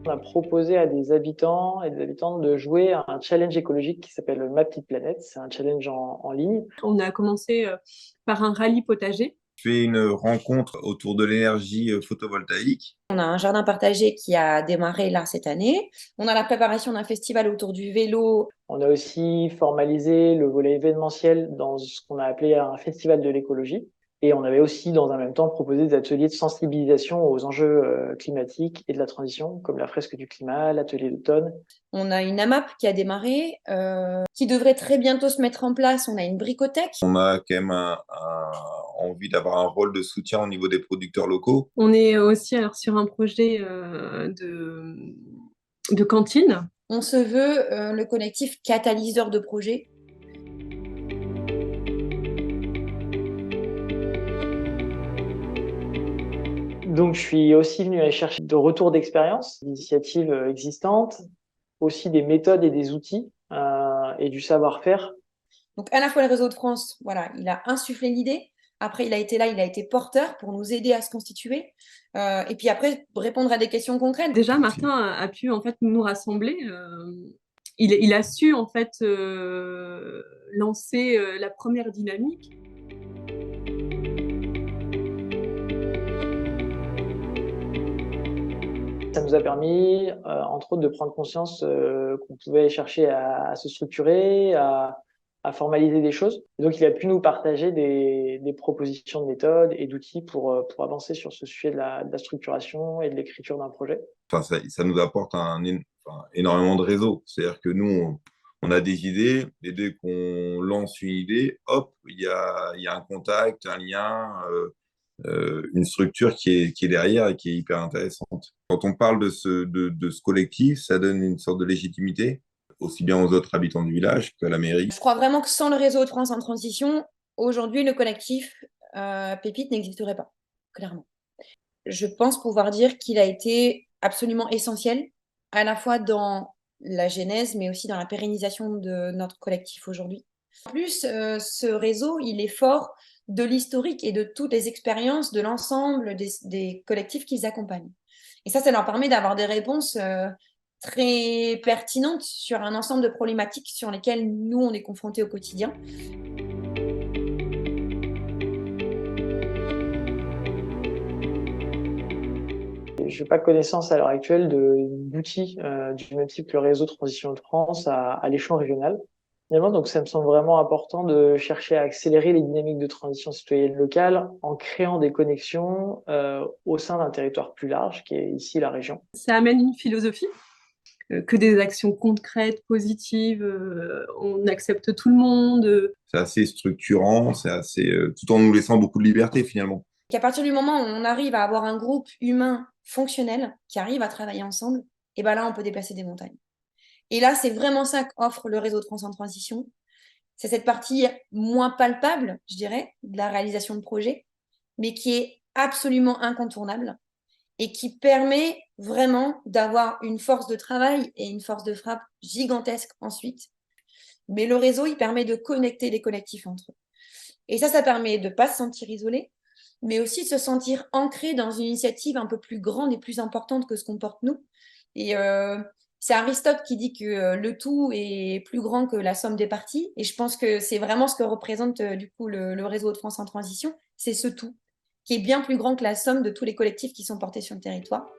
On a proposé à des habitants et des habitantes de jouer à un challenge écologique qui s'appelle Ma Petite Planète. C'est un challenge en ligne. On a commencé par un rallye potager. Fait une rencontre autour de l'énergie photovoltaïque. On a un jardin partagé qui a démarré là cette année. On a la préparation d'un festival autour du vélo. On a aussi formalisé le volet événementiel dans ce qu'on a appelé un festival de l'écologie. Et on avait aussi, dans un même temps, proposé des ateliers de sensibilisation aux enjeux climatiques et de la transition, comme la fresque du climat, l'atelier d'automne. On a une AMAP qui a démarré, qui devrait très bientôt se mettre en place. On a une bricothèque. On a quand même envie d'avoir un rôle de soutien au niveau des producteurs locaux. On est aussi alors, sur un projet de cantine. On se veut le collectif catalyseur de projets. Donc, je suis aussi venu aller chercher de retours d'expérience, d'initiatives existantes, aussi des méthodes et des outils et du savoir-faire. Donc, à la fois le Réseau de France, voilà, il a insufflé l'idée. Après, il a été là, il a été porteur pour nous aider à se constituer. Et puis après, répondre à des questions concrètes. Déjà, Martin a pu en fait nous rassembler. Il a su en fait lancer la première dynamique. Ça nous a permis, entre autres, de prendre conscience qu'on pouvait chercher à se structurer, à formaliser des choses. Et donc, il a pu nous partager des propositions de méthodes et d'outils pour avancer sur ce sujet de la structuration et de l'écriture d'un projet. Enfin, ça nous apporte énormément de réseaux. C'est-à-dire que nous, on a des idées, et dès qu'on lance une idée, hop, il y a un contact, un lien, une structure qui est derrière et qui est hyper intéressante. Quand on parle de ce collectif, ça donne une sorte de légitimité, aussi bien aux autres habitants du village qu'à la mairie. Je crois vraiment que sans le Réseau de France en transition, aujourd'hui, le collectif Pépite n'existerait pas, clairement. Je pense pouvoir dire qu'il a été absolument essentiel, à la fois dans la genèse, mais aussi dans la pérennisation de notre collectif aujourd'hui. En plus, ce réseau, il est fort de l'historique et de toutes les expériences de l'ensemble des collectifs qu'ils accompagnent. Et ça leur permet d'avoir des réponses très pertinentes sur un ensemble de problématiques sur lesquelles nous, on est confrontés au quotidien. Je n'ai pas connaissance à l'heure actuelle d'outils du même type que le réseau Transition de France à l'échelon régional. Finalement, donc ça me semble vraiment important de chercher à accélérer les dynamiques de transition citoyenne locale en créant des connexions au sein d'un territoire plus large, qui est ici la région. Ça amène une philosophie, que des actions concrètes, positives, on accepte tout le monde. C'est assez structurant, tout en nous laissant beaucoup de liberté finalement. Qu'à partir du moment où on arrive à avoir un groupe humain fonctionnel qui arrive à travailler ensemble, et ben là, on peut déplacer des montagnes. Et là, c'est vraiment ça qu'offre le Réseau de France en transition. C'est cette partie moins palpable, je dirais, de la réalisation de projets, mais qui est absolument incontournable et qui permet vraiment d'avoir une force de travail et une force de frappe gigantesque ensuite. Mais le réseau, il permet de connecter les collectifs entre eux. Et ça permet de ne pas se sentir isolé, mais aussi de se sentir ancré dans une initiative un peu plus grande et plus importante que ce qu'on porte nous. Et c'est Aristote qui dit que le tout est plus grand que la somme des parties. Et je pense que c'est vraiment ce que représente du coup le Réseau de France en transition. C'est ce tout qui est bien plus grand que la somme de tous les collectifs qui sont portés sur le territoire.